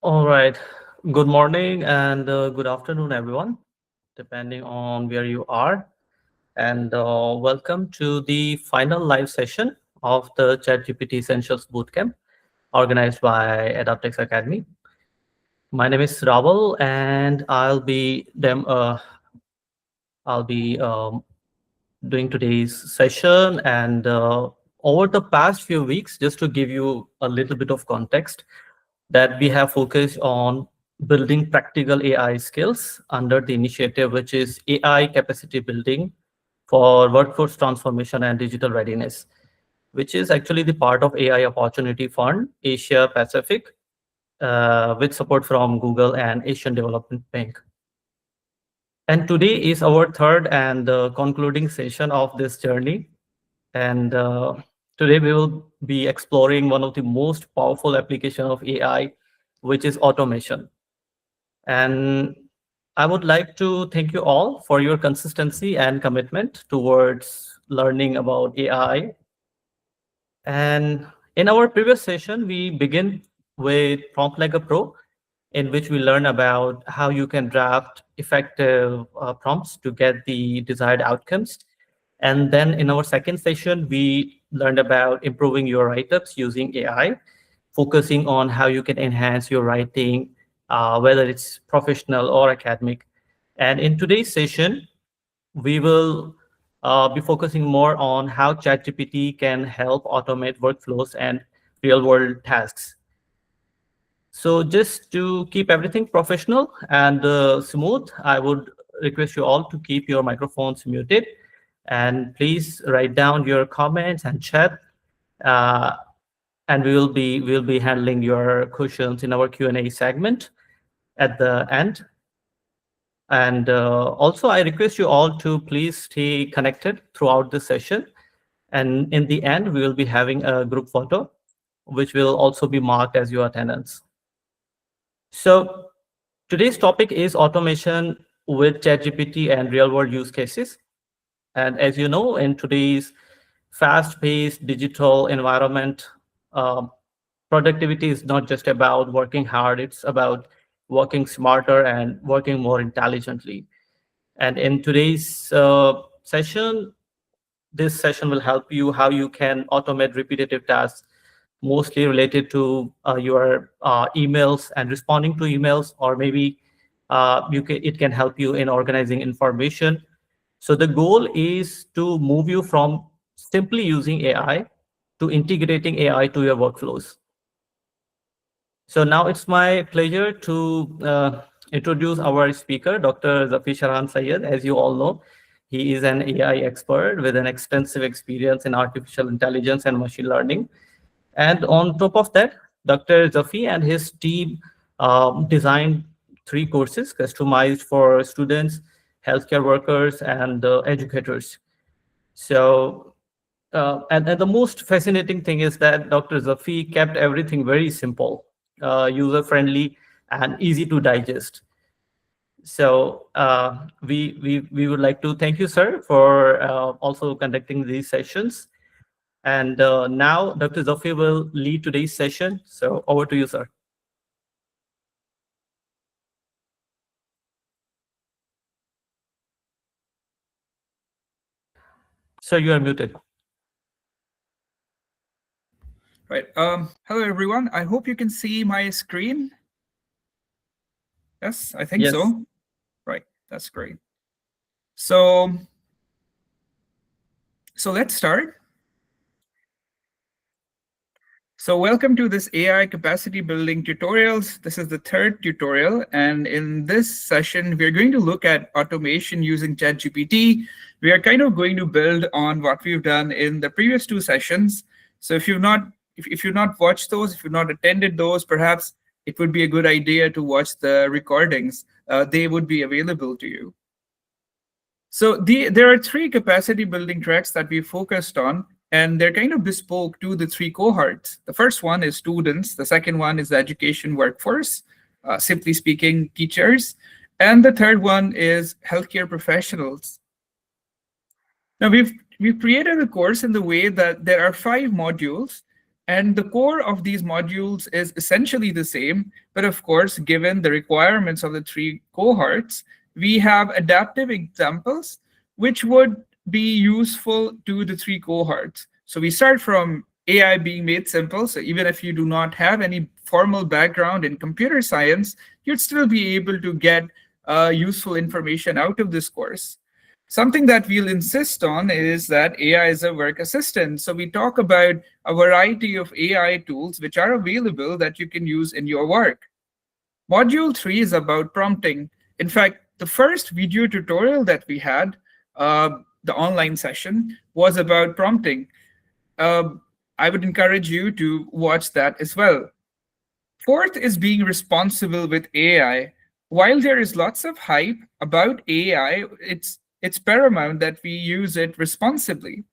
All right. Good morning and good afternoon, everyone, depending on where you are. And welcome to the final live session of the ChatGPT Essentials Bootcamp organized by Adaptex Academy. My name is Raval, and I'll be doing today's session. And over the past few weeks, just to give you a little bit of context, that we have focused on building practical AI skills under the initiative, which is AI capacity building for workforce transformation and digital readiness, which is actually the part of AI Opportunity Fund Asia Pacific, with support from Google and Asian Development Bank. And today is our third and concluding session of this journey. And today we will be exploring one of the most powerful application of AI, which is automation. And I would like to thank you all for your consistency and commitment towards learning about AI. And in our previous session, we begin with Prompt Like a Pro, in which we learn about how you can draft effective prompts to get the desired outcomes. And then in our second session, we learned about improving your write-ups using AI, focusing on how you can enhance your writing, whether it's professional or academic. And in today's session, we will be focusing more on how ChatGPT can help automate workflows and real-world tasks. So just to keep everything professional and smooth, I would request you all to keep your microphones muted, and please write down your comments and chat. Uh, and we will be handling your questions in our Q&A segment at the end. And also, I request you all to please stay connected throughout the session. And in the end, we will be having a group photo, which will also be marked as your attendance. So today's topic is automation with ChatGPT and real-world use cases. And as you know, in today's fast-paced digital environment, um, productivity is not just about working hard, it's about working smarter and working more intelligently. And in today's session, this session will help you how you can automate repetitive tasks, mostly related to your emails and responding to emails, or maybe it can help you in organizing information. So the goal is to move you from simply using AI to integrating AI to your workflows. So now it's my pleasure to introduce our speaker, Dr. Zafi Sharhan Sayed. As you all know, he is an AI expert with an extensive experience in artificial intelligence and machine learning. And on top of that, Dr. Zafi and his team designed 3 courses customized for students, healthcare workers, and educators. So, and the most fascinating thing is that Dr. Zafi kept everything very simple, user-friendly, and easy to digest. So we would like to thank you, sir, for also conducting these sessions. And now Dr. Zafi will lead today's session. So over to you, sir. Sir, you are muted. Right. Hello, everyone. I hope you can see my screen. Yes, I think Yes. so. Right. That's great. So let's start. So welcome to this AI capacity building tutorials. This is the third tutorial. And in this session, we're going to look at automation using ChatGPT. We are kind of going to build on what we've done in the previous 2 sessions. So if you've not watched those, if you've not attended those, perhaps it would be a good idea to watch the recordings. They would be available to you. So there are 3 capacity building tracks that we focused on, and they're kind of bespoke to the 3 cohorts. The first one is students. The second one is the education workforce, simply speaking, teachers. And the third one is healthcare professionals. Now we've created a course in the way that there are 5 modules, And the core of these modules is essentially the same, but of course, given the requirements of the three cohorts, we have adaptive examples which would be useful to the three cohorts. So we start from AI being made simple. So even if you do not have any formal background in computer science, you'd still be able to get useful information out of this course. Something that we'll insist on is that AI is a work assistant. So we talk about a variety of AI tools which are available that you can use in your work. Module 3 is about prompting. In fact, the first video tutorial that we had, the online session, was about prompting. I would encourage you to watch that as well. Fourth is being responsible with AI. While there is lots of hype about AI, it's paramount that we use it responsibly.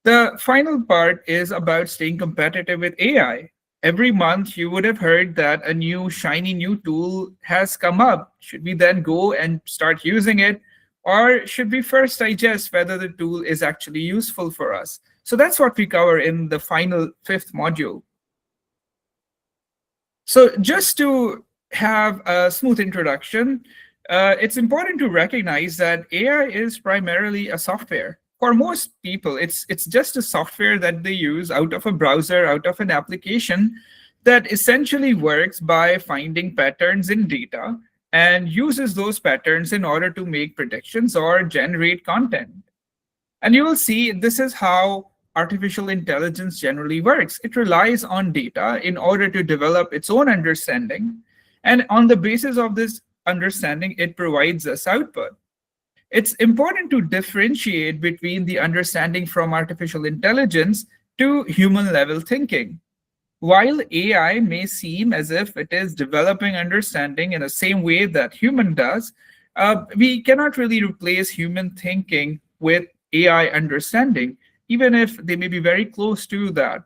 The final part is about staying competitive with AI. Every month, you would have heard that a new shiny new tool has come up. Should we then go and start using it? Or should we first digest whether the tool is actually useful for us? So that's what we cover in the final fifth module. So just to have a smooth introduction, it's important to recognize that AI is primarily a software. For most people, it's just a software that they use out of a browser, out of an application that essentially works by finding patterns in data and uses those patterns in order to make predictions or generate content. And you will see this is how artificial intelligence generally works. It relies on data in order to develop its own understanding. And on the basis of this understanding, it provides us output. It's important to differentiate between the understanding from artificial intelligence to human level thinking. While AI may seem as if it is developing understanding in the same way that human does, we cannot really replace human thinking with AI understanding, even if they may be very close to that.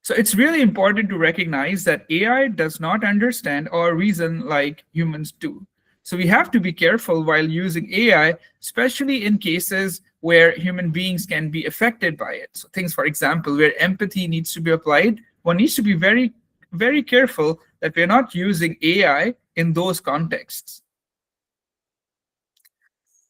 So it's really important to recognize that AI does not understand or reason like humans do. So we have to be careful while using AI, especially in cases where human beings can be affected by it. So things, for example, where empathy needs to be applied, one needs to be very, very careful that we're not using AI in those contexts.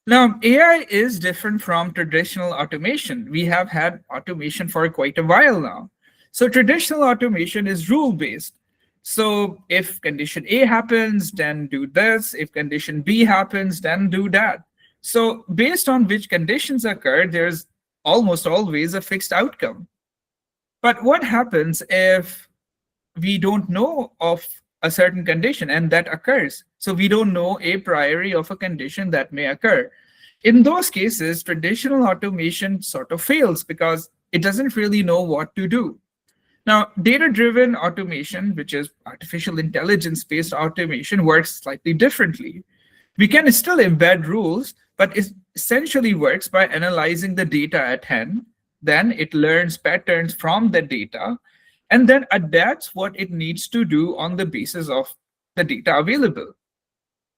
Now, AI is different from traditional automation. We have had automation for quite a while now. So traditional automation is rule-based. So if condition A happens, then do this. If condition B happens, then do that. So based on which conditions occur, there's almost always a fixed outcome. But what happens if we don't know of a certain condition and that occurs? So we don't know a priori of a condition that may occur. In those cases, traditional automation sort of fails because it doesn't really know what to do. Now, data-driven automation, which is artificial intelligence-based automation, works slightly differently. We can still embed rules, but it essentially works by analyzing the data at hand. Then it learns patterns from the data, and then adapts what it needs to do on the basis of the data available.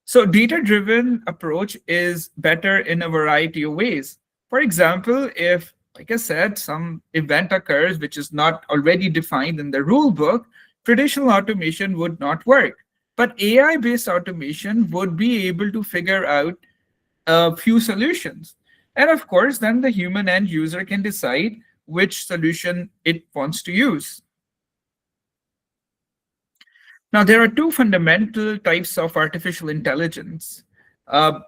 So data-driven approach is better in a variety of ways. For example, if, like I said, some event occurs which is not already defined in the rule book, traditional automation would not work. But AI-based automation would be able to figure out a few solutions. And of course, then the human end user can decide which solution it wants to use. Now, there are two fundamental types of artificial intelligence. Uh,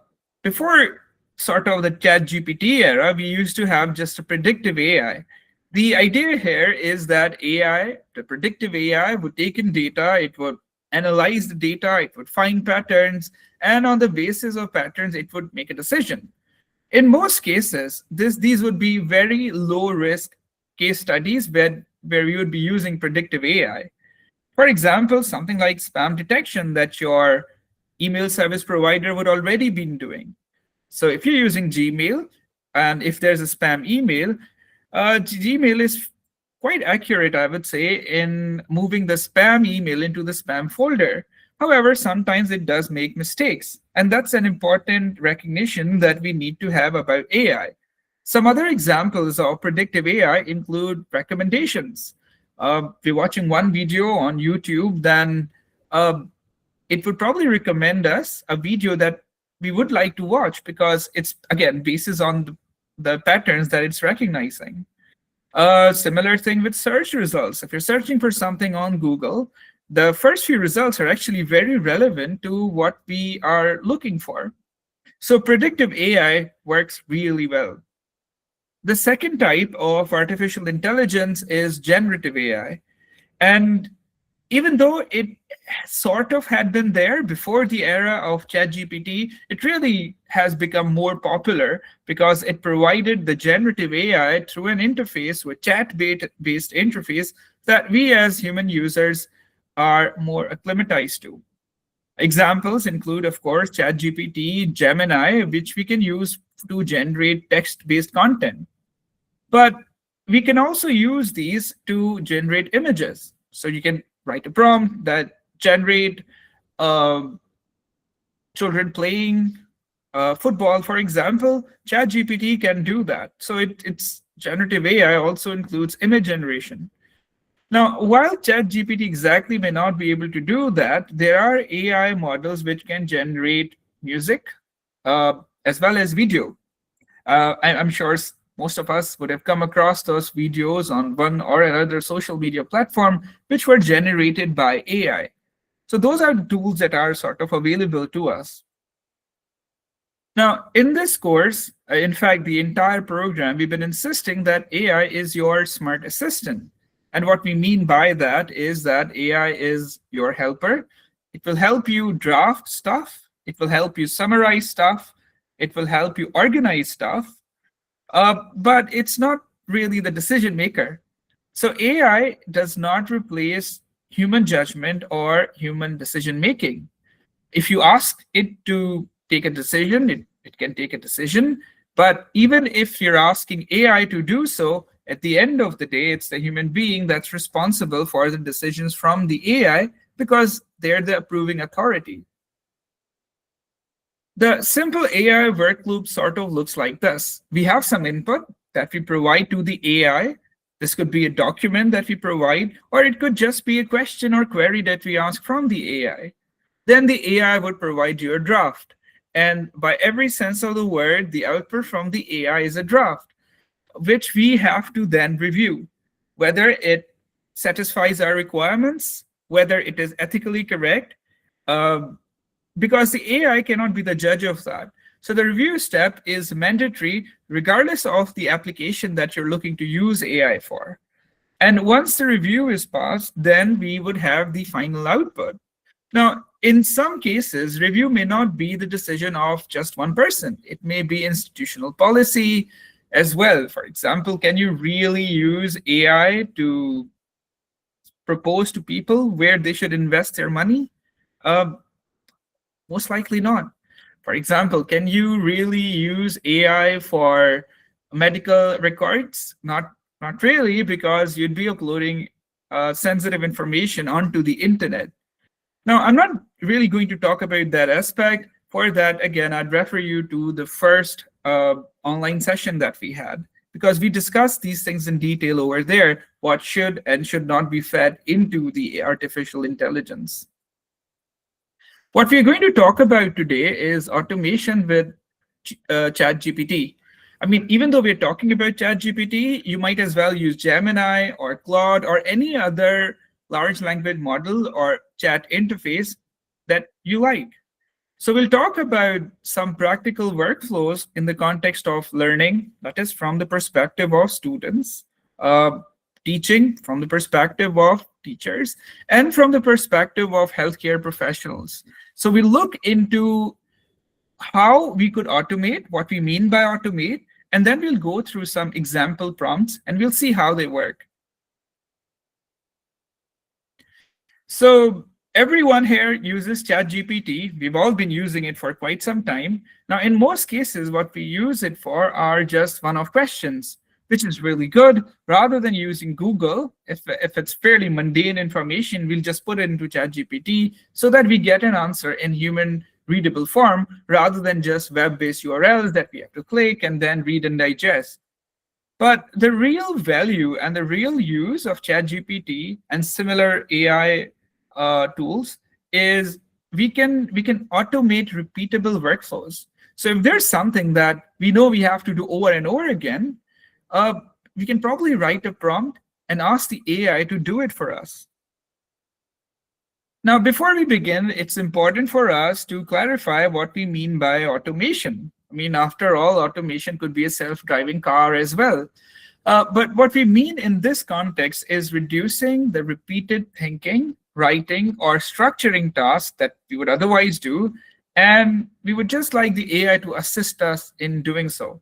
Before sort of the ChatGPT era, we used to have just a predictive AI. The idea here is that AI, the predictive AI, would take in data, it would analyze the data, it would find patterns, and on the basis of patterns, it would make a decision. In most cases, these would be very low risk case studies where we would be using predictive AI. For example, something like spam detection that your email service provider would already be doing. So if you're using Gmail, and if there's a spam email, Gmail is quite accurate, I would say, in moving the spam email into the spam folder. However, sometimes it does make mistakes. And that's an important recognition that we need to have about AI. Some other examples of predictive AI include recommendations. If you're watching one video on YouTube, then uh, it would probably recommend us a video that we would like to watch because it's, again, basis on the patterns that it's recognizing. Similar thing with search results. If you're searching for something on Google, the first few results are actually very relevant to what we are looking for. So predictive AI works really well. The second type of artificial intelligence is generative AI. And even though it sort of had been there before the era of ChatGPT, it really has become more popular because it provided the generative AI through an interface with chat-based interface that we as human users are more acclimatized to. Examples include, of course, ChatGPT, Gemini, which we can use to generate text-based content. But we can also use these to generate images. So you can write a prompt that generate uh, children playing football, for example. ChatGPT can do that. So it's generative AI also includes image generation. Now, while ChatGPT exactly may not be able to do that, there are AI models which can generate music as well as video. I'm sure most of us would have come across those videos on one or another social media platform which were generated by AI. So those are the tools that are sort of available to us. Now, in this course, in fact, the entire program, we've been insisting that AI is your smart assistant. And what we mean by that is that AI is your helper. It will help you draft stuff. It will help you summarize stuff. It will help you organize stuff. But it's not really the decision maker. So AI does not replace human judgment or human decision making. If you ask it to take a decision, it can take a decision. But even if you're asking AI to do so, at the end of the day, it's the human being that's responsible for the decisions from the AI because they're the approving authority. The simple AI work loop sort of looks like this. We have some input that we provide to the AI. This could be a document that we provide, or it could just be a question or query that we ask from the AI. Then the AI would provide you a draft. And by every sense of the word, the output from the AI is a draft, which we have to then review, whether it satisfies our requirements, whether it is ethically correct, because the AI cannot be the judge of that. So the review step is mandatory regardless of the application that you're looking to use AI for. And once the review is passed, then we would have the final output. Now, in some cases, review may not be the decision of just one person. It may be institutional policy as well. For example, can you really use AI to propose to people where they should invest their money? Most likely not. For example, can you really use AI for medical records? Not really, because you'd be uploading sensitive information onto the internet. Now, I'm not really going to talk about that aspect. For that, again, I'd refer you to the first online session that we had, because we discussed these things in detail over there, what should and should not be fed into the artificial intelligence. What we're going to talk about today is automation with ChatGPT. I mean, even though we're talking about ChatGPT, you might as well use Gemini or Claude or any other large language model or chat interface that you like. So we'll talk about some practical workflows in the context of learning, that is from the perspective of students, teaching from the perspective of teachers, and from the perspective of healthcare professionals. So we look into how we could automate, what we mean by automate, and then we'll go through some example prompts and we'll see how they work. So everyone here uses ChatGPT. We've all been using it for quite some time. Now, in most cases, what we use it for are just one-off questions, which is really good. Rather than using Google, if it's fairly mundane information, we'll just put it into ChatGPT so that we get an answer in human readable form rather than just web-based URLs that we have to click and then read and digest. But the real value and the real use of ChatGPT and similar AI tools is we can automate repeatable workflows. So if there's something that we know we have to do over and over again, uh, we can probably write a prompt and ask the AI to do it for us. Now, before we begin, it's important for us to clarify what we mean by automation. I mean, after all, automation could be a self-driving car as well. But what we mean in this context is reducing the repeated thinking, writing, or structuring tasks that we would otherwise do, and we would just like the AI to assist us in doing so.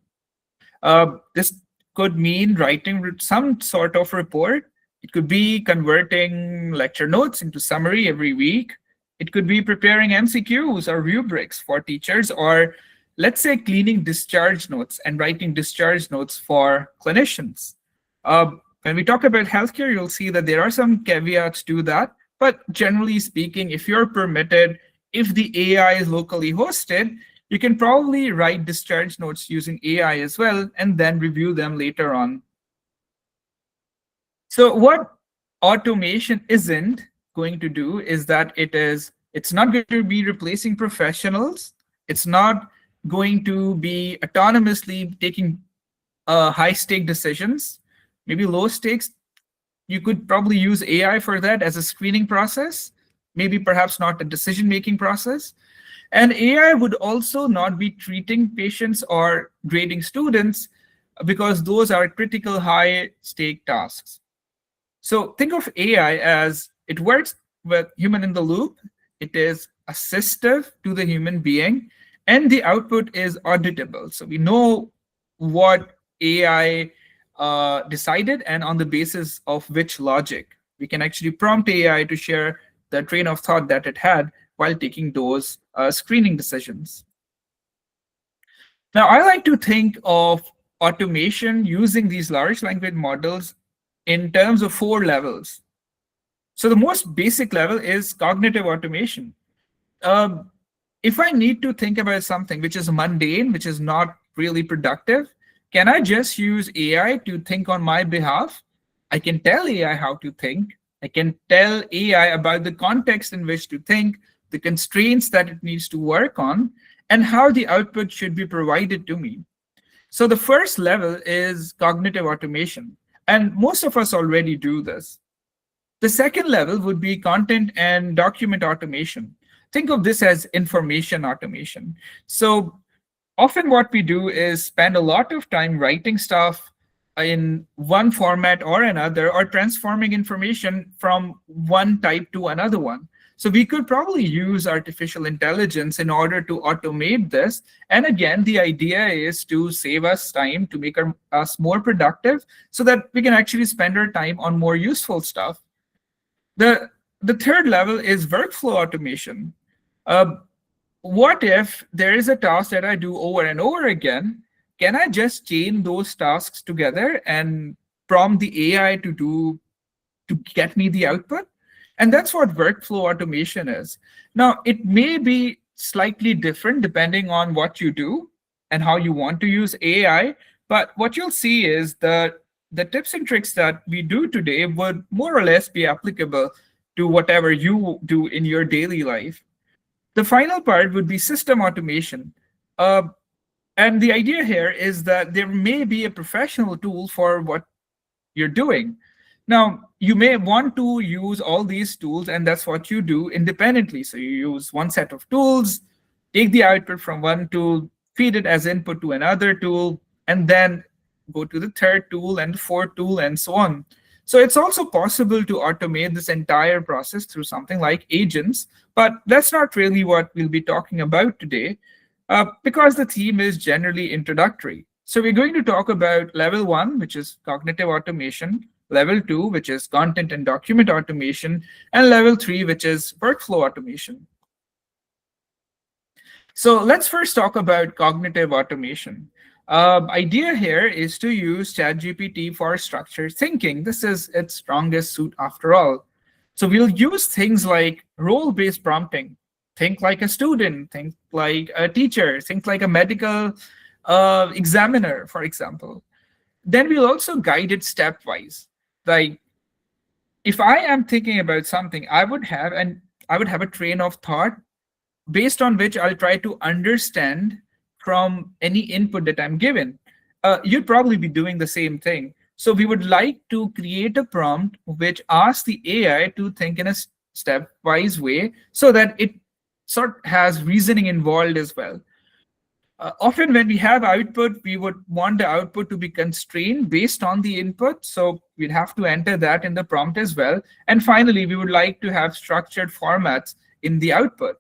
This could mean writing some sort of report. It could be converting lecture notes into summary every week. It could be preparing MCQs or rubrics for teachers, or let's say cleaning discharge notes and writing discharge notes for clinicians. When we talk about healthcare, you'll see that there are some caveats to that. But generally speaking, if you're permitted, if the AI is locally hosted, you can probably write discharge notes using AI as well and then review them later on. So what automation isn't going to do is that it's not going to be replacing professionals. It's not going to be autonomously taking high stake decisions, maybe low stakes. You could probably use AI for that as a screening process, maybe perhaps not a decision-making process. And AI would also not be treating patients or grading students because those are critical high-stake tasks. So think of AI as it works with human in the loop. It is assistive to the human being, and the output is auditable. So we know what AI decided and on the basis of which logic. We can actually prompt AI to share the train of thought that it had while taking those screening decisions. Now, I like to think of automation using these large language models in terms of 4 levels. So the most basic level is cognitive automation. If I need to think about something which is mundane, which is not really productive, can I just use AI to think on my behalf? I can tell AI how to think. I can tell AI about the context in which to think, the constraints that it needs to work on, and how the output should be provided to me. So the first level is cognitive automation, and most of us already do this. The second level would be content and document automation. Think of this as information automation. So often what we do is spend a lot of time writing stuff in one format or another, or transforming information from one type to another one. So we could probably use artificial intelligence in order to automate this. And again, the idea is to save us time, to make us more productive so that we can actually spend our time on more useful stuff. The third level is workflow automation. What if there is a task that I do over and over again? Can I just chain those tasks together and prompt the AI to get me the output? And that's what workflow automation is. Now, it may be slightly different depending on what you do and how you want to use AI, but what you'll see is that the tips and tricks that we do today would more or less be applicable to whatever you do in your daily life. The final part would be system automation. And the idea here is that there may be a professional tool for what you're doing. Now, you may want to use all these tools, and that's what you do independently. So you use one set of tools, take the output from one tool, feed it as input to another tool, and then go to the third tool and the fourth tool, and so on. So it's also possible to automate this entire process through something like agents, but that's not really what we'll be talking about today, because the theme is generally introductory. So we're going to talk about level 1, which is cognitive automation, level 2, which is content and document automation, and level 3, which is workflow automation. So let's first talk about cognitive automation. Idea here is to use ChatGPT for structured thinking. This is its strongest suit after all. So we'll use things like role-based prompting. think like a student, think like a teacher, think like a medical examiner, for example. Then we'll also guide it stepwise. Like if I am thinking about something, I would have a train of thought based on which I'll try to understand from any input that I'm given. You'd probably be doing the same thing. So we would like to create a prompt which asks the AI to think in a stepwise way so that it sort of has reasoning involved as well. Often when we have output, we would want the output to be constrained based on the input. So we'd have to enter that in the prompt as well. And finally, we would like to have structured formats in the output.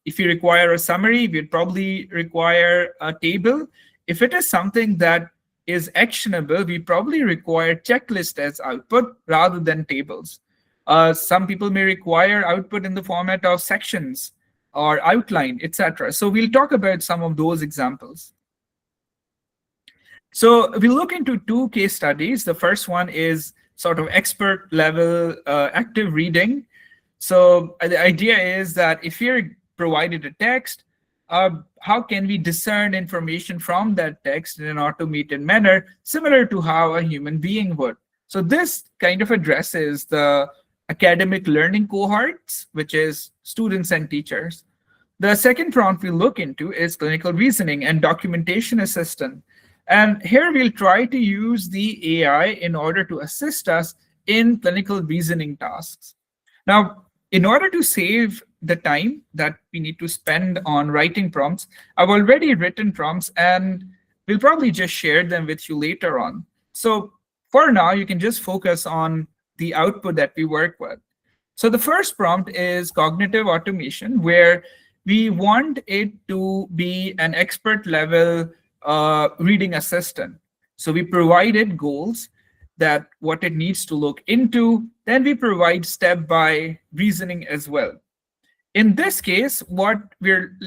If you require a summary, we'd probably require a table. If it is something that is actionable, we probably require checklist as output rather than tables. Some people may require output in the format of sections or outline, etc. So we'll talk about some of those examples. So we look into two case studies. The first one is sort of expert level active reading. So the idea is that if you're provided a text, how can we discern information from that text in an automated manner, similar to how a human being would? So this kind of addresses the academic learning cohorts, which is students and teachers. The second prompt we look into is clinical reasoning and documentation assistant. And here we'll try to use the AI in order to assist us in clinical reasoning tasks. Now, in order to save the time that we need to spend on writing prompts, I've already written prompts and we'll probably just share them with you later on. So for now, you can just focus on the output that we work with. So the first prompt is cognitive automation, where we want it to be an expert level reading assistant. So we provided goals that what it needs to look into, then we provide step by reasoning as well. In this case, what we're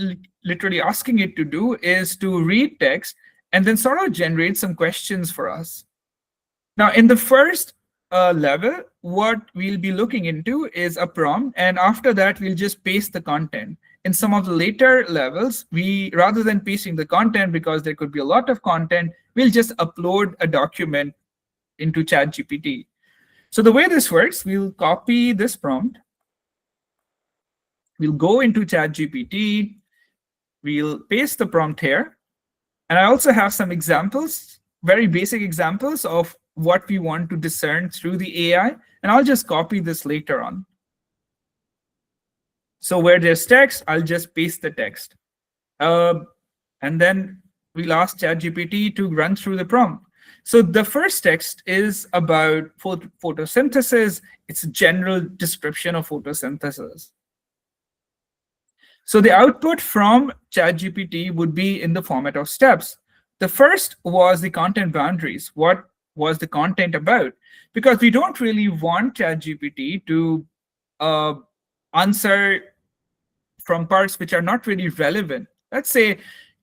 literally asking it to do is to read text and then sort of generate some questions for us. Now, in the first level, what we'll be looking into is a prompt, and after that, we'll just paste the content. In some of the later levels, we rather than pasting the content because there could be a lot of content, we'll just upload a document into ChatGPT. So the way this works, we'll copy this prompt. We'll go into ChatGPT. We'll paste the prompt here. And I also have some examples, very basic examples of what we want to discern through the AI. And I'll just copy this later on. So where there's text, I'll just paste the text. And then we'll ask ChatGPT to run through the prompt. So the first text is about photosynthesis. It's a general description of photosynthesis. So the output from ChatGPT would be in the format of steps. The first was the content boundaries. What was the content about? Because we don't really want ChatGPT to answer from parts which are not really relevant. Let's say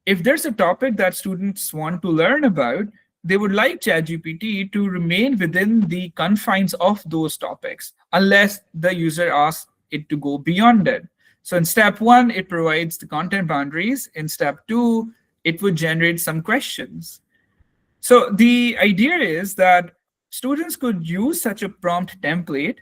if there's a topic that students want to learn about, they would like ChatGPT to remain within the confines of those topics, unless the user asks it to go beyond it. So in step one, it provides the content boundaries. In step two, it would generate some questions. So the idea is that students could use such a prompt template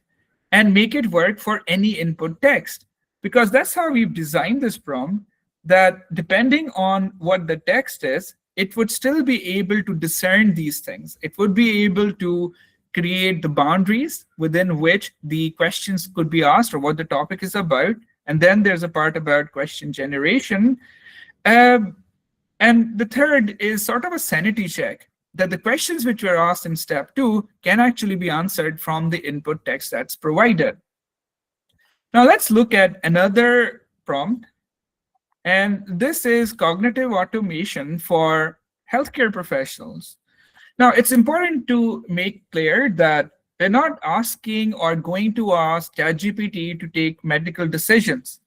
and make it work for any input text, because that's how we've designed this prompt, that depending on what the text is, it would still be able to discern these things. It would be able to create the boundaries within which the questions could be asked or what the topic is about. And then there's a part about question generation. And the third is sort of a sanity check, that the questions which were asked in step two can actually be answered from the input text that's provided. Now let's look at another prompt. And this is cognitive automation for healthcare professionals. Now, it's important to make clear that we're not asking or going to ask ChatGPT to take medical decisions.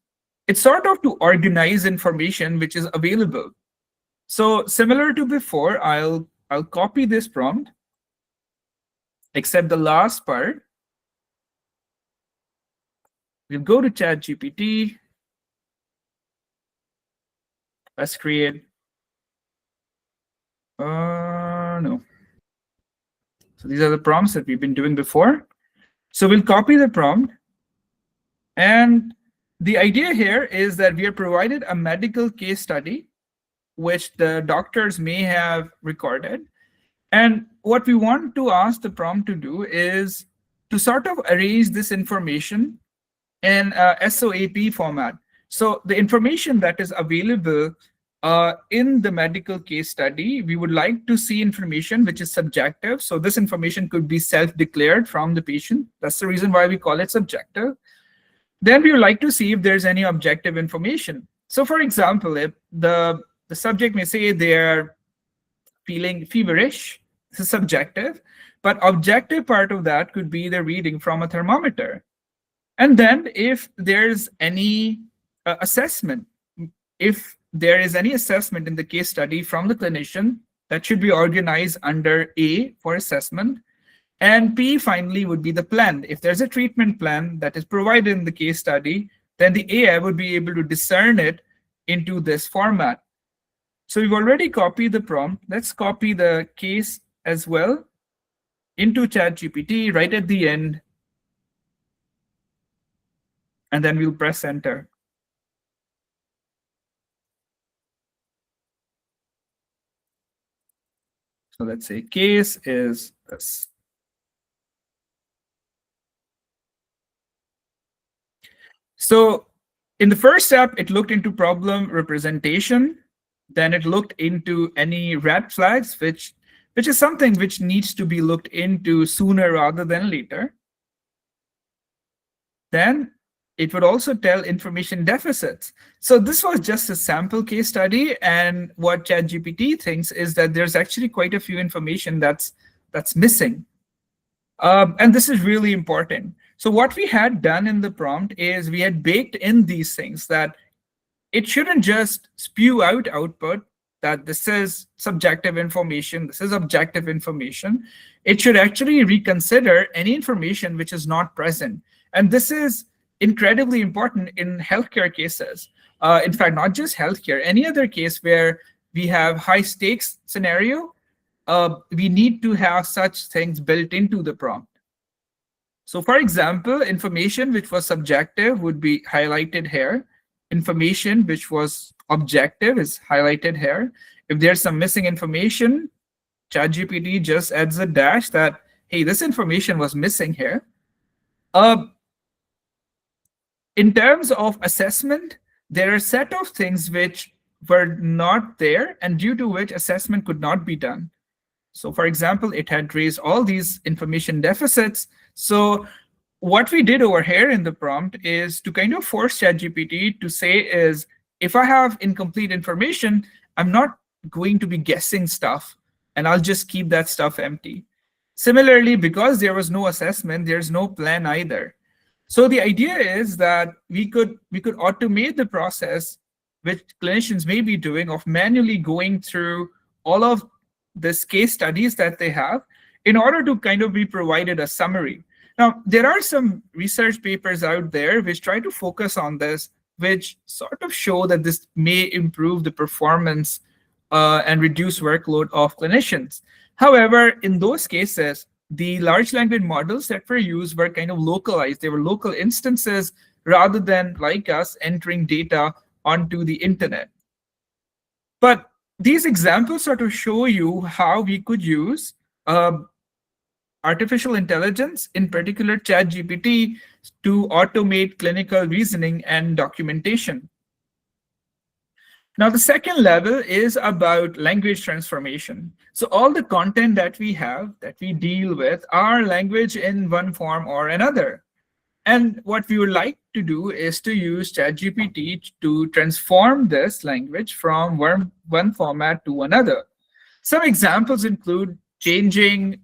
It's sort of to organize information which is available. So similar to before, I'll copy this prompt, except the last part. We'll go to ChatGPT. Let's create, no. So these are the prompts that we've been doing before. So we'll copy the prompt. And the idea here is that we are provided a medical case study, which the doctors may have recorded. And what we want to ask the prompt to do is to sort of arrange this information in a SOAP format. So the information that is available in the medical case study, we would like to see information which is subjective. So this information could be self-declared from the patient. That's the reason why we call it subjective. Then we would like to see if there's any objective information. So for example, if the subject may say they're feeling feverish, this is subjective, but objective part of that could be the reading from a thermometer. And then if there's any assessment, if there is any assessment in the case study from the clinician, that should be organized under A for assessment. And P finally would be the plan. If there's a treatment plan that is provided in the case study, then the AI would be able to discern it into this format. So we've already copied the prompt. Let's copy the case as well into ChatGPT right at the end. And then we'll press enter. So let's say case is this. So in the first step, it looked into problem representation. Then it looked into any red flags, which is something which needs to be looked into sooner rather than later. Then it would also tell information deficits. So this was just a sample case study. And what ChatGPT thinks is that there's actually quite a few information that's missing. And this is really important. So what we had done in the prompt is we had baked in these things that it shouldn't just spew out output that this is subjective information, this is objective information. It should actually reconsider any information which is not present. And this is incredibly important in healthcare cases. In fact, not just healthcare, any other case where we have high stakes scenario, we need to have such things built into the prompt. So for example, information which was subjective would be highlighted here. Information which was objective is highlighted here. If there's some missing information, ChatGPT just adds a dash that, hey, this information was missing here. In terms of assessment, there are a set of things which were not there and due to which assessment could not be done. So for example, it had raised all these information deficits. So what we did over here in the prompt is to kind of force ChatGPT to say is, if I have incomplete information, I'm not going to be guessing stuff and I'll just keep that stuff empty. Similarly, because there was no assessment, there's no plan either. So the idea is that we could automate the process which clinicians may be doing of manually going through all of this case studies that they have in order to kind of be provided a summary. Now, there are some research papers out there which try to focus on this, which sort of show that this may improve the performance and reduce workload of clinicians. However, in those cases, the large language models that were used were kind of localized. They were local instances rather than, like us, entering data onto the internet. But these examples sort of show you how we could use artificial intelligence, in particular ChatGPT, to automate clinical reasoning and documentation. Now, the second level is about language transformation. So all the content that we have, that we deal with, are language in one form or another. And what we would like to do is to use ChatGPT to transform this language from one format to another. Some examples include changing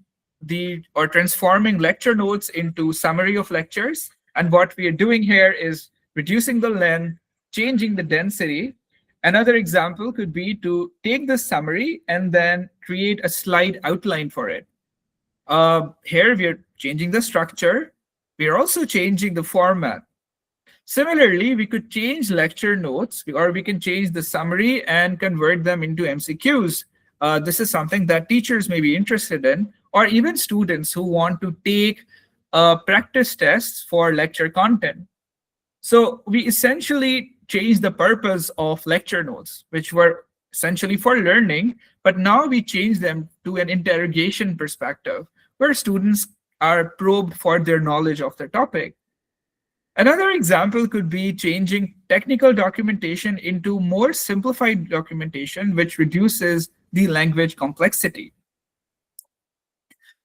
or transforming lecture notes into summary of lectures. And what we are doing here is reducing the length, changing the density. Another example could be to take the summary and then create a slide outline for it. Here we are changing the structure. We are also changing the format. Similarly, we could change lecture notes or we can change the summary and convert them into MCQs. This is something that teachers may be interested in, or even students who want to take practice tests for lecture content. So we essentially changed the purpose of lecture notes, which were essentially for learning, but now we change them to an interrogation perspective where students are probed for their knowledge of the topic. Another example could be changing technical documentation into more simplified documentation, which reduces the language complexity.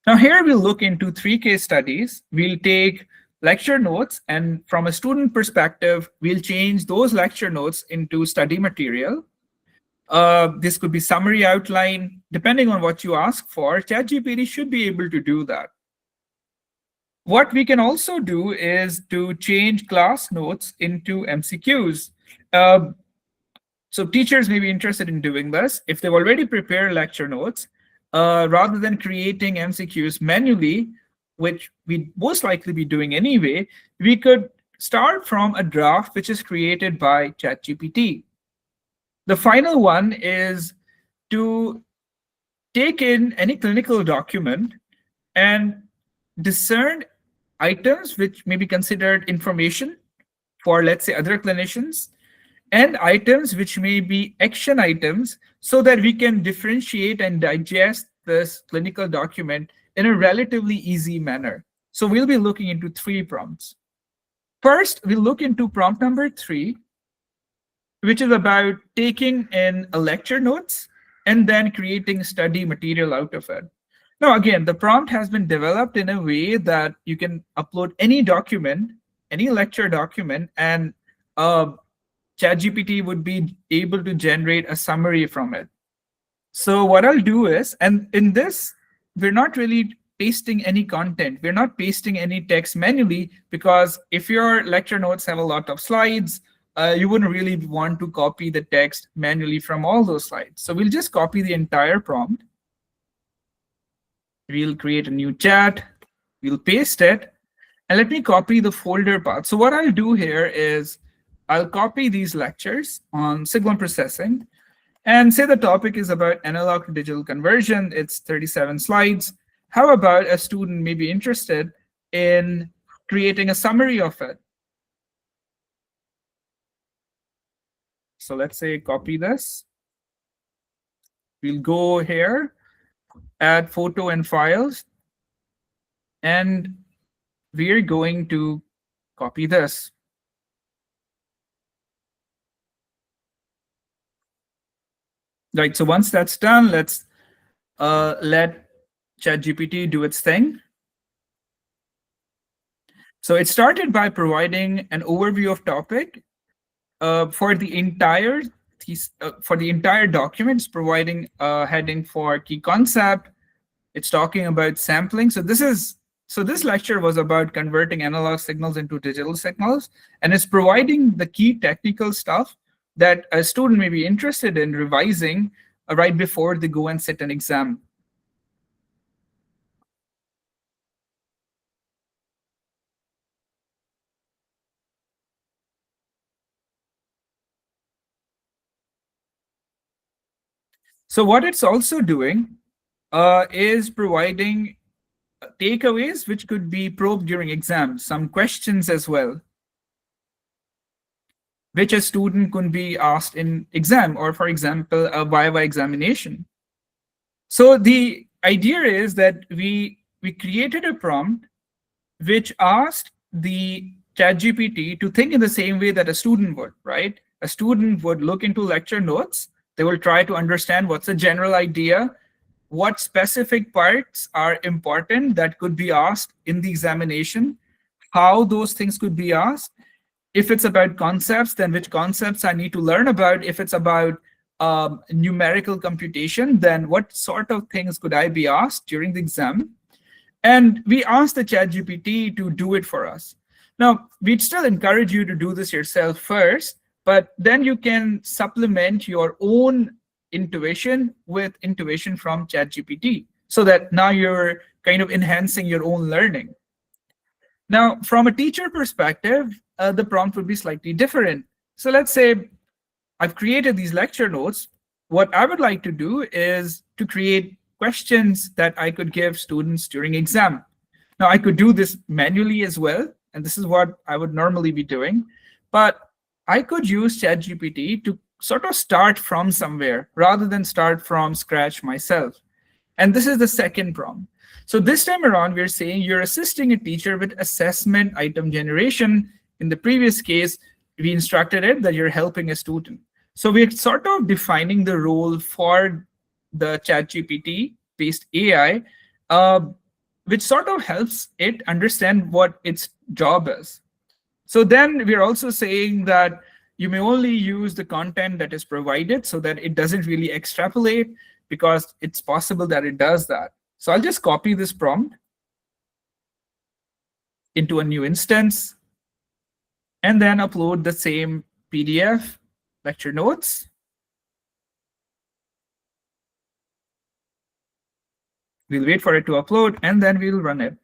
Now, here we'll look into three case studies. We'll take lecture notes, and from a student perspective, we'll change those lecture notes into study material. This could be summary outline. Depending on what you ask for, ChatGPT should be able to do that. What we can also do is to change class notes into MCQs. So teachers may be interested in doing this. If they've already prepared lecture notes, rather than creating MCQs manually, which we'd most likely be doing anyway, we could start from a draft which is created by ChatGPT. The final one is to take in any clinical document and discern items which may be considered information for, let's say, other clinicians, and items which may be action items so that we can differentiate and digest this clinical document in a relatively easy manner. So we'll be looking into three prompts. First, we'll look into prompt number 3, which is about taking in a lecture notes and then creating study material out of it. Now, again, the prompt has been developed in a way that you can upload any document, any lecture document, and ChatGPT would be able to generate a summary from it. So what I'll do is, and in this, we're not really pasting any content. We're not pasting any text manually, because if your lecture notes have a lot of slides, you wouldn't really want to copy the text manually from all those slides. So we'll just copy the entire prompt. We'll create a new chat. We'll paste it. And let me copy the folder path. So what I'll do here is I'll copy these lectures on signal processing and say the topic is about analog to digital conversion. It's 37 slides. How about a student may be interested in creating a summary of it? So let's say copy this. We'll go here, add photo and files, and we're going to copy this. Right, so once that's done, let's let ChatGPT do its thing. So it started by providing an overview of topic for the entire document. It's providing a heading for key concept. It's talking about sampling. So this lecture was about converting analog signals into digital signals, and it's providing the key technical stuff that a student may be interested in revising right before they go and sit an exam. So what it's also doing is providing takeaways which could be probed during exams, some questions as well, which a student could be asked in exam, or for example, a Viva examination. So the idea is that we created a prompt which asked the ChatGPT to think in the same way that a student would, right? A student would look into lecture notes. They will try to understand what's the general idea, what specific parts are important that could be asked in the examination, how those things could be asked. If it's about concepts, then which concepts I need to learn about. If it's about numerical computation, then what sort of things could I be asked during the exam? And we asked the ChatGPT to do it for us. Now, we'd still encourage you to do this yourself first, but then you can supplement your own intuition with intuition from ChatGPT, so that now you're kind of enhancing your own learning. Now, from a teacher perspective, the prompt would be slightly different. So let's say I've created these lecture notes. What I would like to do is to create questions that I could give students during exam. Now, I could do this manually as well, and this is what I would normally be doing. But I could use ChatGPT to sort of start from somewhere rather than start from scratch myself. And this is the second prompt. So this time around, we're saying you're assisting a teacher with assessment item generation. In the previous case, we instructed it that you're helping a student. So we're sort of defining the role for the ChatGPT based AI, uh, which sort of helps it understand what its job is. So then we're also saying that you may only use the content that is provided so that it doesn't really extrapolate, because it's possible that it does that. So I'll just copy this prompt into a new instance and then upload the same PDF lecture notes. We'll wait for it to upload and then we'll run it.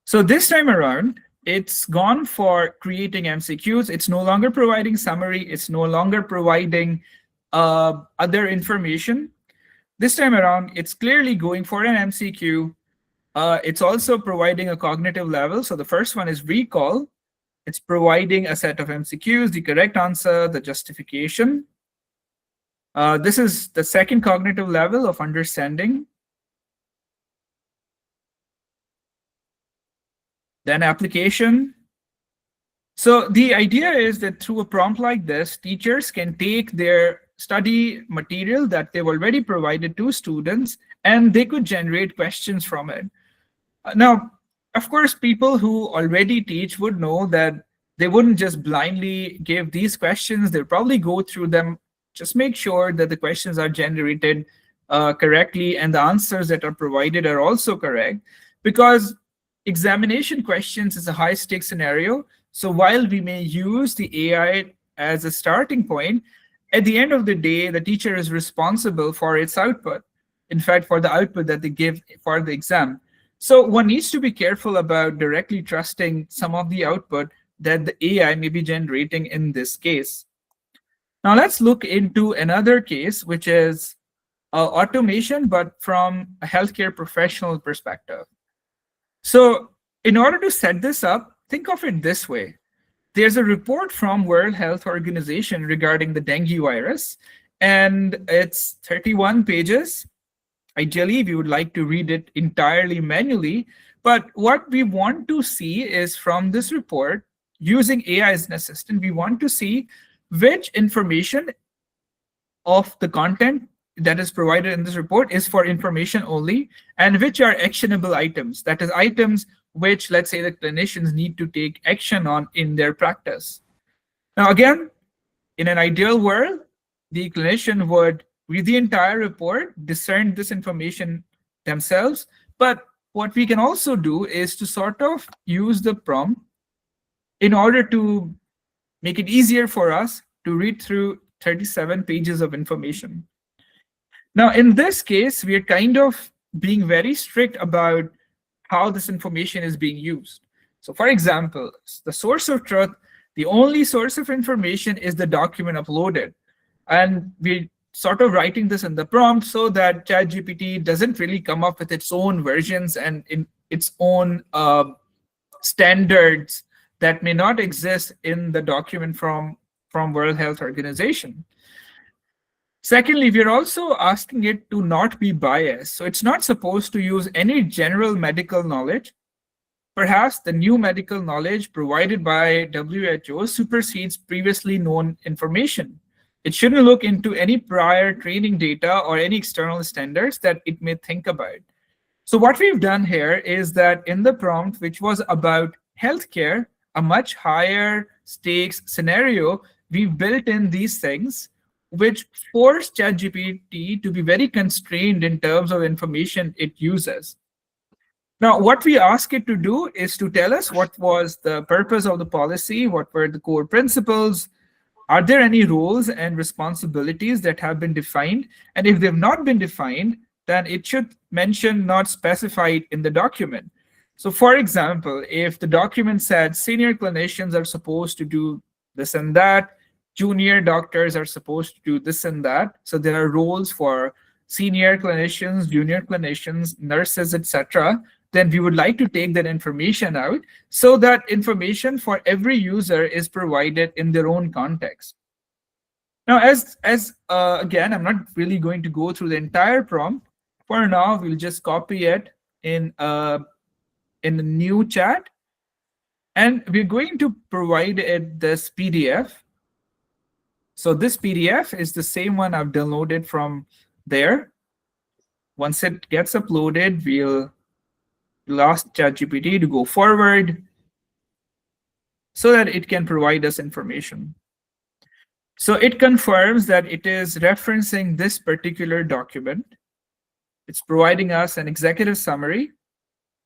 So this time around, it's gone for creating MCQs. It's no longer providing summary. It's no longer providing other information. This time around, it's clearly going for an MCQ. It's also providing a cognitive level. So the first one is recall. It's providing a set of MCQs, the correct answer, the justification. This is the second cognitive level of understanding. Then application. So the idea is that through a prompt like this, teachers can take their study material that they've already provided to students, and they could generate questions from it. Now, of course, people who already teach would know that they wouldn't just blindly give these questions. They'll probably go through them, just make sure that the questions are generated correctly and the answers that are provided are also correct, because examination questions is a high stakes scenario. So while we may use the AI as a starting point, at the end of the day, the teacher is responsible for its output. In fact, for the output that they give for the exam. So one needs to be careful about directly trusting some of the output that the AI may be generating in this case. Now let's look into another case, which is automation, but from a healthcare professional perspective. So in order to set this up, think of it this way. There's a report from World Health Organization regarding the dengue virus, and it's 31 pages. Ideally, we would like to read it entirely manually, but what we want to see is from this report, using AI as an assistant, we want to see which information of the content that is provided in this report is for information only, and which are actionable items. That is, items which, let's say, the clinicians need to take action on in their practice. Now, again, in an ideal world, the clinician would read the entire report, discern this information themselves. But what we can also do is to sort of use the prompt in order to make it easier for us to read through 37 pages of information. Now, in this case, we are kind of being very strict about how this information is being used. So for example, the source of truth, the only source of information is the document uploaded. And we're sort of writing this in the prompt so that ChatGPT doesn't really come up with its own versions and in its own standards that may not exist in the document from World Health Organization. Secondly, we're also asking it to not be biased. So it's not supposed to use any general medical knowledge. Perhaps the new medical knowledge provided by WHO supersedes previously known information. It shouldn't look into any prior training data or any external standards that it may think about. So what we've done here is that in the prompt, which was about healthcare, a much higher stakes scenario, we've built in these things which force ChatGPT to be very constrained in terms of information it uses. Now, what we ask it to do is to tell us what was the purpose of the policy, what were the core principles, are there any roles and responsibilities that have been defined? And if they've not been defined, then it should mention not specified in the document. So for example, if the document said senior clinicians are supposed to do this and that, junior doctors are supposed to do this and that. So there are roles for senior clinicians, junior clinicians, nurses, etc. Then we would like to take that information out so that information for every user is provided in their own context. Now, as again, I'm not really going to go through the entire prompt. For now, we'll just copy it in a new chat, and we're going to provide it this PDF. So this PDF is the same one I've downloaded from there. Once it gets uploaded, we'll ask ChatGPT to go forward so that it can provide us information. So it confirms that it is referencing this particular document. It's providing us an executive summary,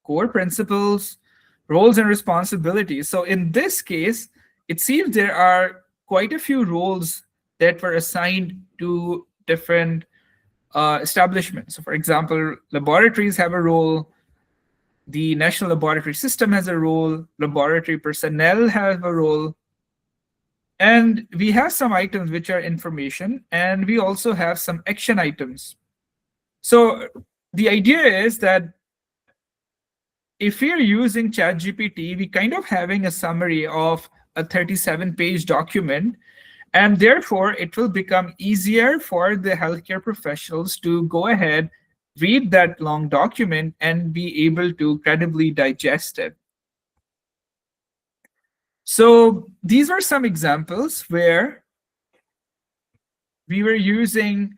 core principles, roles and responsibilities. So in this case, it seems there are quite a few roles that were assigned to different establishments. So for example, laboratories have a role, the National Laboratory System has a role, laboratory personnel have a role, and we have some items which are information, and we also have some action items. So the idea is that if we're using ChatGPT, we kind of having a summary of a 37-page document, and therefore it will become easier for the healthcare professionals to go ahead, read that long document, and be able to credibly digest it. So these are some examples where we were using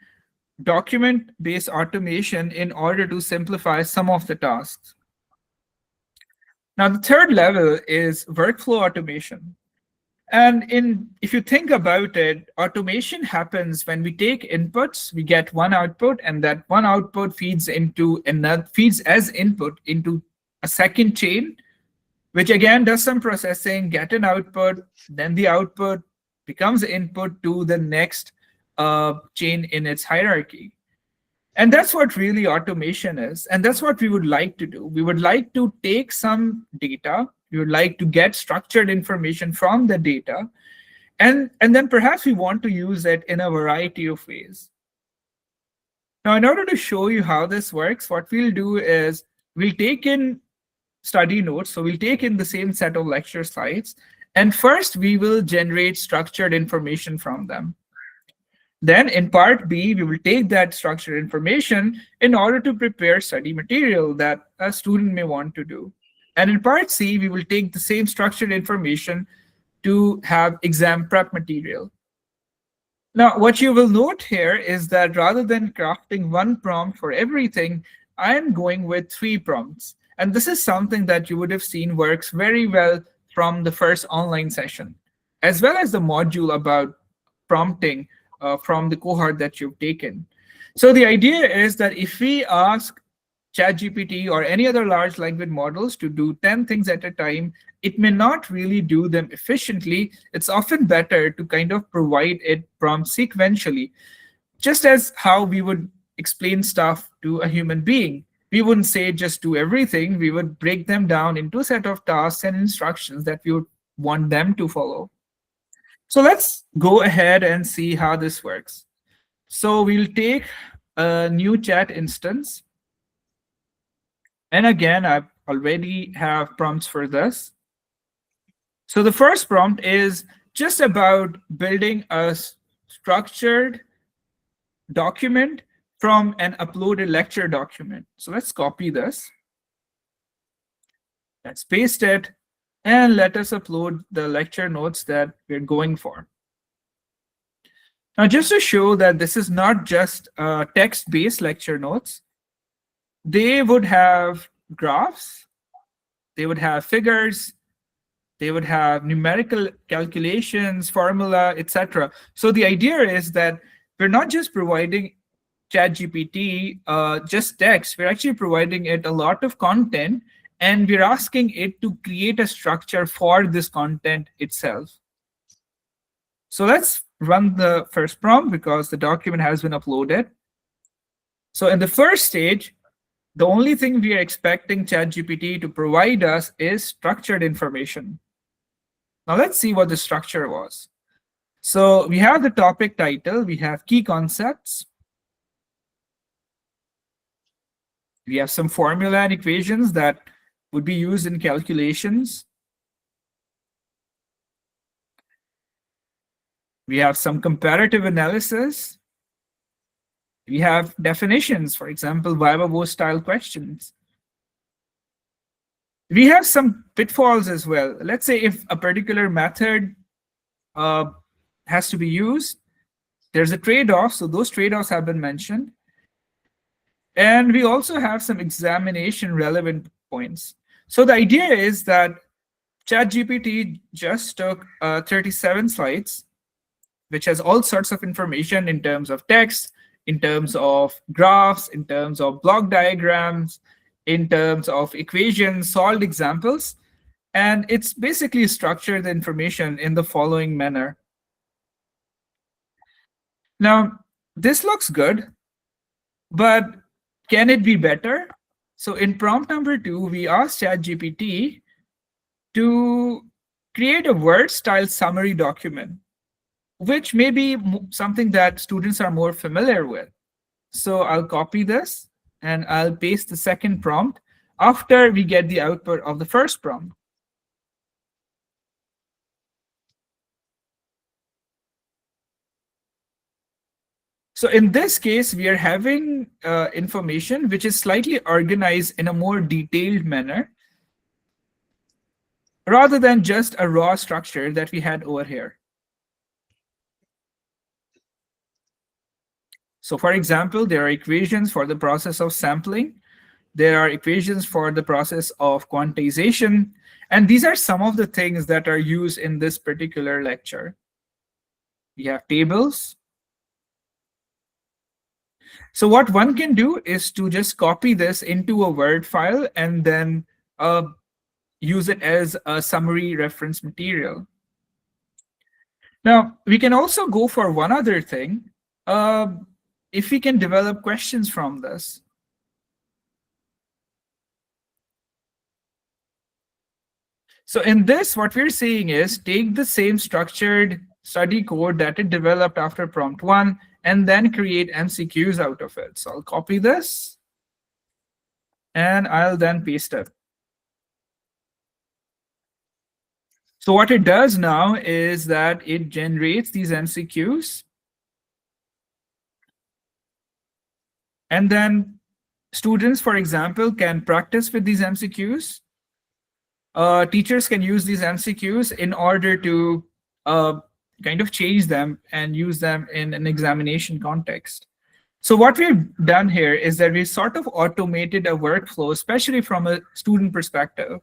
document-based automation in order to simplify some of the tasks. Now, the third level is workflow automation. And if you think about it, automation happens when we take inputs, we get one output, and that one output feeds as input into a second chain, which again does some processing, get an output, then the output becomes input to the next chain in its hierarchy. And that's what really automation is. And that's what we would like to do. We would like to take some data, we would like to get structured information from the data, and then perhaps we want to use it in a variety of ways. Now, in order to show you how this works, what we'll do is we'll take in study notes. So we'll take in the same set of lecture slides, and first we will generate structured information from them. Then in part B, we will take that structured information in order to prepare study material that a student may want to do. And in part C, we will take the same structured information to have exam prep material. Now, what you will note here is that rather than crafting one prompt for everything, I am going with 3 prompts. And this is something that you would have seen works very well from the first online session, as well as the module about prompting from the cohort that you've taken. So the idea is that if we ask ChatGPT or any other large language models to do 10 things at a time, it may not really do them efficiently. It's often better to kind of provide it prompts sequentially, just as how we would explain stuff to a human being. We wouldn't say just do everything. We would break them down into a set of tasks and instructions that we would want them to follow. So let's go ahead and see how this works. So we'll take a new chat instance. And again, I already have prompts for this. So the first prompt is just about building a structured document from an uploaded lecture document. So let's copy this. Let's paste it. And let us upload the lecture notes that we're going for. Now, just to show that this is not just text-based lecture notes, they would have graphs, they would have figures, they would have numerical calculations, formula, etc. So the idea is that we're not just providing ChatGPT just text, we're actually providing it a lot of content, and we're asking it to create a structure for this content itself. So let's run the first prompt because the document has been uploaded. So in the first stage, The only thing we are expecting ChatGPT to provide us is structured information. Now let's see what the structure was. So we have the topic title, we have key concepts, we have some formula and equations that would be used in calculations. We have some comparative analysis. We have definitions, for example, viva voce style questions. We have some pitfalls as well. Let's say if a particular method has to be used, there's a trade-off. So those trade-offs have been mentioned. And we also have some examination relevant points. So the idea is that ChatGPT just took 37 slides, which has all sorts of information in terms of text, in terms of graphs, in terms of block diagrams, in terms of equations, solved examples. And it's basically structured the information in the following manner. Now, this looks good, but can it be better? So in prompt number 2, we asked ChatGPT to create a Word-style summary document, which may be something that students are more familiar with. So I'll copy this and I'll paste the second prompt after we get the output of the first prompt. So in this case, we are having information which is slightly organized in a more detailed manner rather than just a raw structure that we had over here. So for example, there are equations for the process of sampling. There are equations for the process of quantization. And these are some of the things that are used in this particular lecture. We have tables. So what one can do is to just copy this into a Word file and then use it as a summary reference material. Now, we can also go for one other thing. If we can develop questions from this. So in this, what we're saying is take the same structured study code that it developed after prompt 1 and then create MCQs out of it. So I'll copy this and I'll then paste it. So what it does now is that it generates these MCQs. And then students, for example, can practice with these MCQs. Teachers can use these MCQs in order to kind of change them and use them in an examination context. So what we've done here is that we sort of automated a workflow, especially from a student perspective.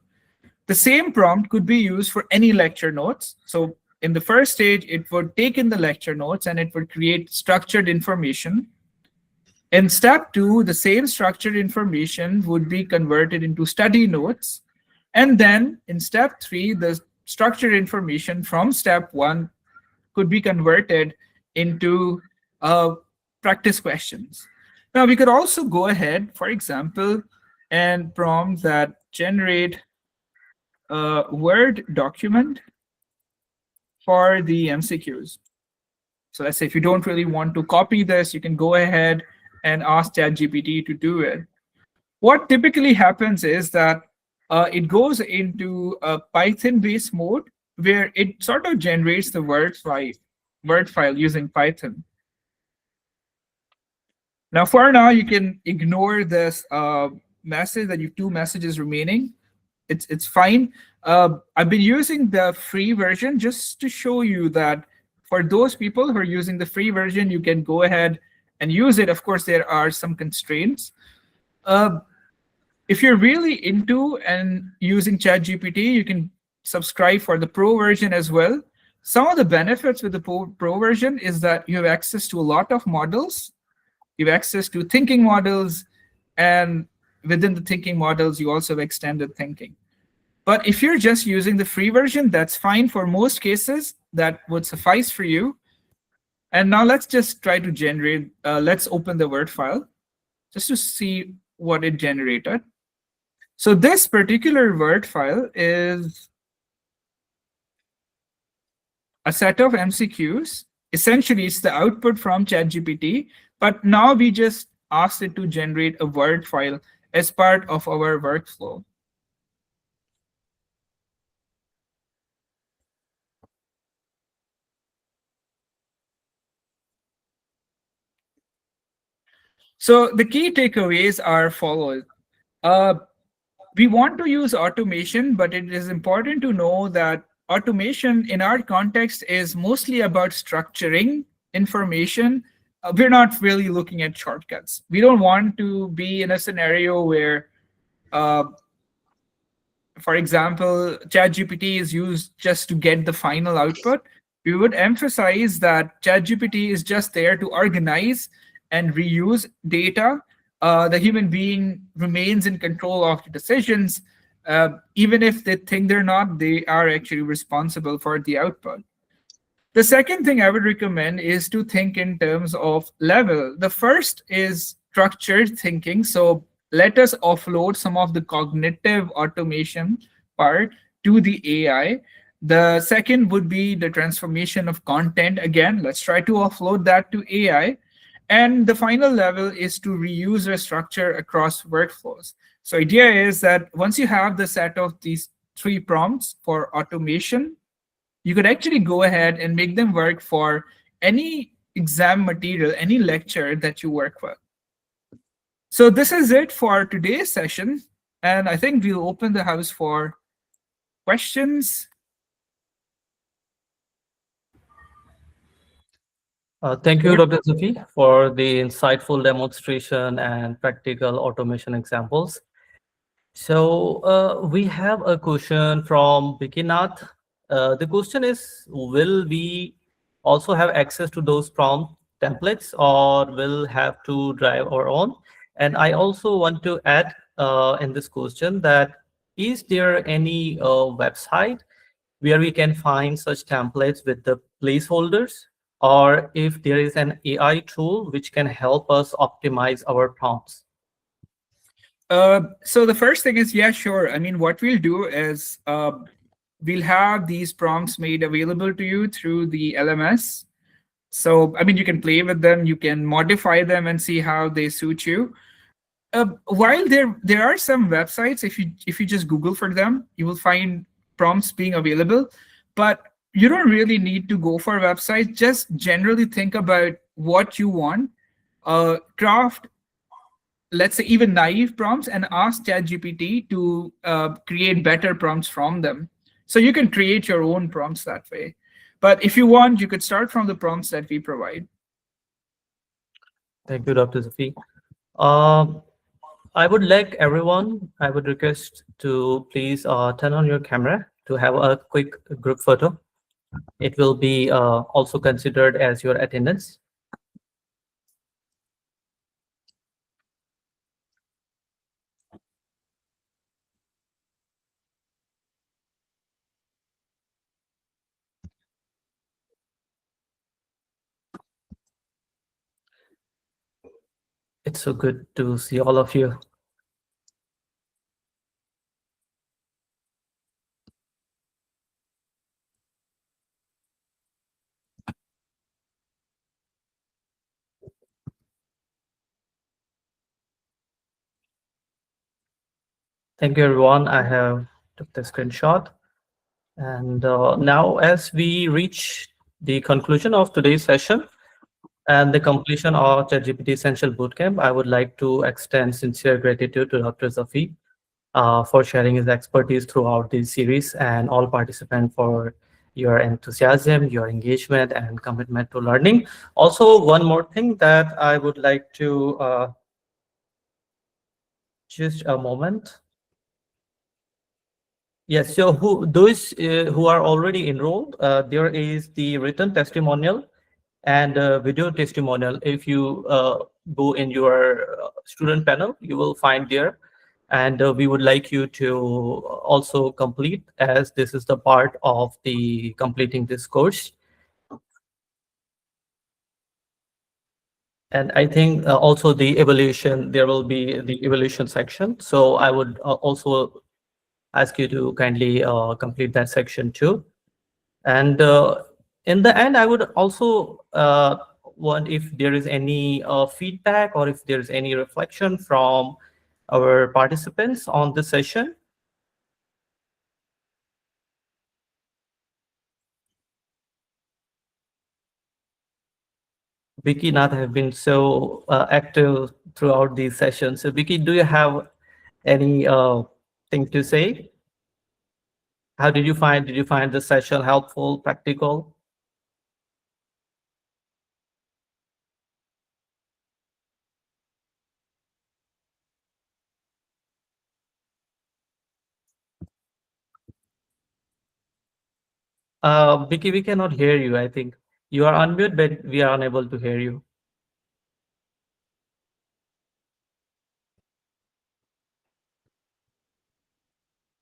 The same prompt could be used for any lecture notes. So in the first stage, it would take in the lecture notes and it would create structured information. In step 2, the same structured information would be converted into study notes. And then in step 3, the structured information from step 1 could be converted into practice questions. Now, we could also go ahead, for example, and prompt that generate a Word document for the MCQs. So let's say if you don't really want to copy this, you can go ahead and ask ChatGPT to do it. What typically happens is that it goes into a Python-based mode where it sort of generates the Word file using Python. Now, for now, you can ignore this message that you have 2 messages remaining. It's fine. I've been using the free version just to show you that for those people who are using the free version, you can go ahead and use it. Of course, there are some constraints. If you're really into and using ChatGPT, you can subscribe for the Pro version as well. Some of the benefits with the Pro version is that you have access to a lot of models. You have access to thinking models, and within the thinking models, you also have extended thinking. But if you're just using the free version, that's fine for most cases. That would suffice for you. And now let's just try to generate, let's open the Word file just to see what it generated. So this particular Word file is a set of MCQs. Essentially, it's the output from ChatGPT, but now we just asked it to generate a Word file as part of our workflow. So the key takeaways are followed. Uh, we want to use automation, but it is important to know that automation in our context is mostly about structuring information. We're not really looking at shortcuts. We don't want to be in a scenario where, uh, for example, ChatGPT is used just to get the final output. We would emphasize that ChatGPT is just there to organize and reuse data. The human being remains in control of the decisions. Even if they think they're not, they are actually responsible for the output. The second thing I would recommend is to think in terms of level. The first is structured thinking. So let us offload some of the cognitive automation part to the AI. The second would be the transformation of content. Again, let's try to offload that to AI. And the final level is to reuse a structure across workflows. So idea is that once you have the set of these three prompts for automation, you could actually go ahead and make them work for any exam material, any lecture that you work with. So this is it for today's session. And I think we'll open the house for questions. Thank you, Over. Dr. Zafi, for the insightful demonstration and practical automation examples. So we have a question from Vikinath. The question is, will we also have access to those prompt templates or will have to drive our own? And I also want to add in this question that is there any website where we can find such templates with the placeholders, or if there is an AI tool which can help us optimize our prompts? So the first thing is, yeah, sure. I mean, what we'll do is we'll have these prompts made available to you through the LMS. So, I mean, you can play with them, you can modify them and see how they suit you. While there are some websites, if you just Google for them, you will find prompts being available. But you don't really need to go for websites. Just generally think about what you want. Craft, let's say, even naive prompts and ask ChatGPT to create better prompts from them. So you can create your own prompts that way. But if you want, you could start from the prompts that we provide. Thank you, Dr. Zafi. Um, I would like everyone, I would request to please turn on your camera to have a quick group photo. It will be also considered as your attendance. It's so good to see all of you. Thank you, everyone. I have took the screenshot. And now, as we reach the conclusion of today's session and the completion of ChatGPT Essential Bootcamp, I would like to extend sincere gratitude to Dr. Zafi for sharing his expertise throughout this series and all participants for your enthusiasm, your engagement, and commitment to learning. Also, one more thing that I would like to just a moment. Yes, so those who are already enrolled, there is the written testimonial and video testimonial. If you go in your student panel, you will find there. And we would like you to also complete, as this is the part of the completing this course. And I think also the evaluation, there will be the evaluation section. So I would also ask you to kindly complete that section too. And in the end, I would also want if there is any feedback or if there is any reflection from our participants on this session. Vicky Nath have been so active throughout these sessions. So Vicky, do you have any thing to say? How did you find the session helpful, practical? Vicky, we cannot hear you. I think you are on mute, but we are unable to hear you.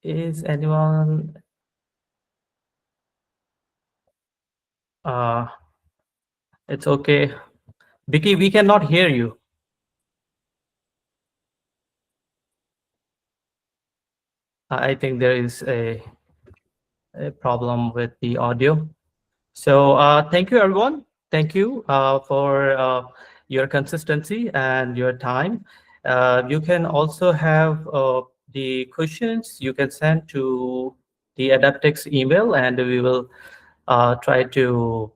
Is anyone? Uh, it's okay. Vicky, we cannot hear you. I think there is a problem with the audio. So thank you, everyone. Thank you for your consistency and your time. You can also have the questions you can send to the Adaptex email, and we will try to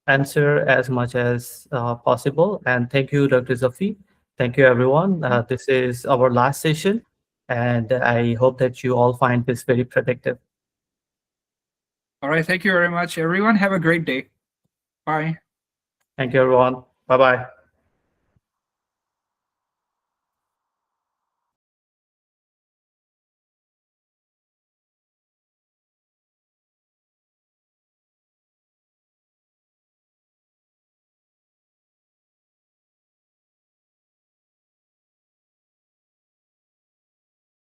answer as much as possible. And thank you, Dr. Zafi. Thank you, everyone. This is our last session, and I hope that you all find this very productive. All right. Thank you very much, everyone. Have a great day. Bye. Thank you, everyone. Bye bye.